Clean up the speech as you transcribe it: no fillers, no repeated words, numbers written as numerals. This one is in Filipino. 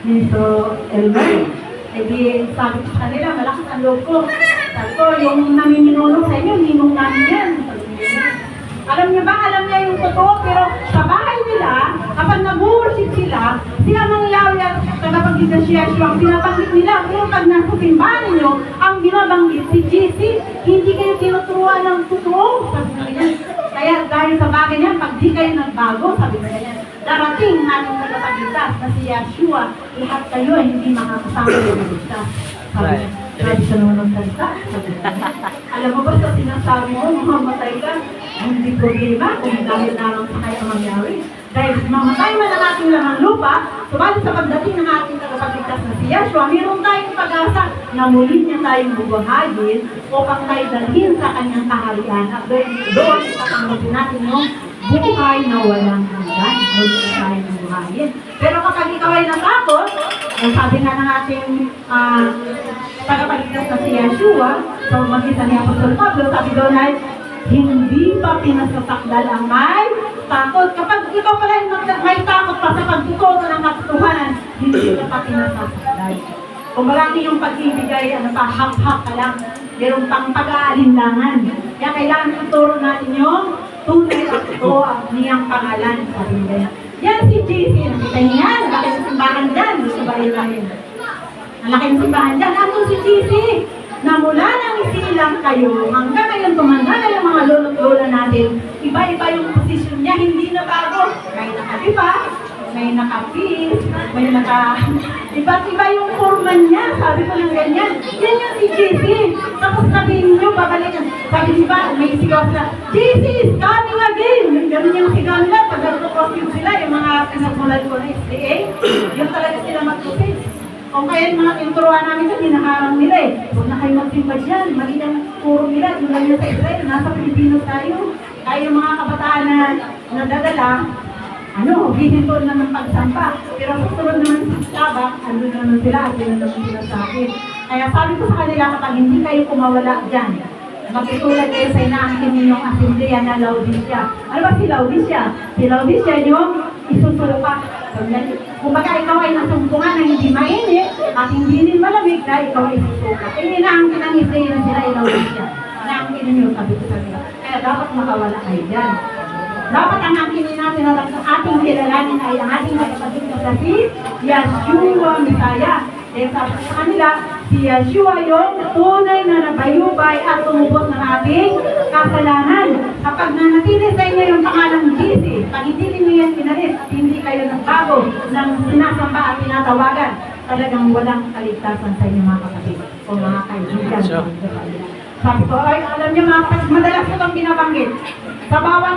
Ministro Elmer. Eh di, sabi ko sa kanila, malakas ang loob ko. Sabi ko, yung namiminulong sa inyo, ninong namin yan. Alam niyo ba, alam niya yung totoo, pero sa bahay nila, kapag nag-worship sila, sila nang lawyer, kapag ginasiyasyo ang binabanggit nila. Pero pag nasa simbahan ninyo, ang binabanggit si GC, hindi kayo tinuturuan ng totoo. Sabi ko ganyan. Kaya dahil sa bagay niyan, pag di kayo nagbago, sabi ko ganyan, darating natin tagapagligtas na si Yeshua, lahat kayo ay hindi makakasama ng ligtas. Sabi sa nung salita, alam mo ba sa sinasabi mo, mamamatay ka, hindi problema kung dahil nalang sa kaya mangyari. Dahil mamatay man ang ating lamang lupa, subalit sa pagdating ng ating tagapagligtas na si Yeshua, mayroon tayong pag-asa na muli niya tayong bubuhayin upang tayo dalhin sa kanyang kaharian. At doon itatanggapin natin yung buhay na walang hanggan. Muli tayo bubuhayin. Pero kapag ikaw ay natakot, ang sabi nga ng ating tagapagligtas na si Yeshua, sa mag-isa ni Apostol Pablo, sabi doon ay, hindi pa pinasasakdal ang may takot. Kapag ikaw pala yung may takot pa sa pagtututo ng katotohanan, hindi ka pa pinasasakdal. Kung marami yung pag-ibig ay hap-hap ka lang, mayroon pang pag-aalinlangan. Kaya kailangan ituro natin yung tunay at totoo ang niyang pangalan. Sabi niya, yan si JC, nakita niya, laki ng simbahan dyan, gusto ba yun lang yun? Ang laki ng simbahan dyan, ano si JC? Na mula nang isilang kayo, hanggang ngayon tumanda na yung mga lolo't-lola natin, iba-iba yung posisyon niya, hindi na bago. May nakadiba, may nakapis, may iba't iba yung forma niya. Sabi ko lang ganyan, yan yung si JC. Tapos sabihin niyo, babalikan. Sabi diba, may sigaw sila, JC is coming again. Ganun yung sigaw nila, pag nagpo-costume sila, yung mga pinagmulan ko na SDA, yung talaga sila mag-costume. Kung kaya yung mga inturuan namin ito, dinaharang nila eh. Huwag na kayo magsimba dyan. Mali ang puro nila. Yung lang sa Israel, nasa Pilipinas tayo. Kaya yung mga kabataan na nadadala, hihinto na ng pagsampa. Pero susunod naman sa sabak, andun naman sila at yun naman sila sa akin. Kaya sabi ko sa kanila, kapag hindi kayo kumawala dyan, magtutulad kayo sa inaangkin ninyong asembleya na Laodicea. Ano ba si Laodicea? Si Laodicea yung isusuka. Kung baka ikaw ay nasumpungan na hindi mainit at hindi din malamig na ikaw ay susuka. Kaya inaangkin ang Israel sila ay Laodicea. Inaangkin ninyo, sabi ko sa nila. Kaya dapat makawala kayo dyan. Dapat ang angkinin natin na sa ating kilalanin ay ang ating magpapagiging sa si Yeshua Messiah. Kaya sabi sa kanila, si Yeshua yung tunay na nabayubay at tumubos ng ating kasalanan. Kapag nanatili sa inyo yung pangalang JC, pag hindi ninyo yan pinalis at hindi kayo nagbago ng sinasamba at tinatawagan, talagang walang kaligtasan sa inyo mga kapatid o mga kaibigan. Sabi ko, ay alam niyo mga kapatid, madalas ko itong binabanggit. Sa bawat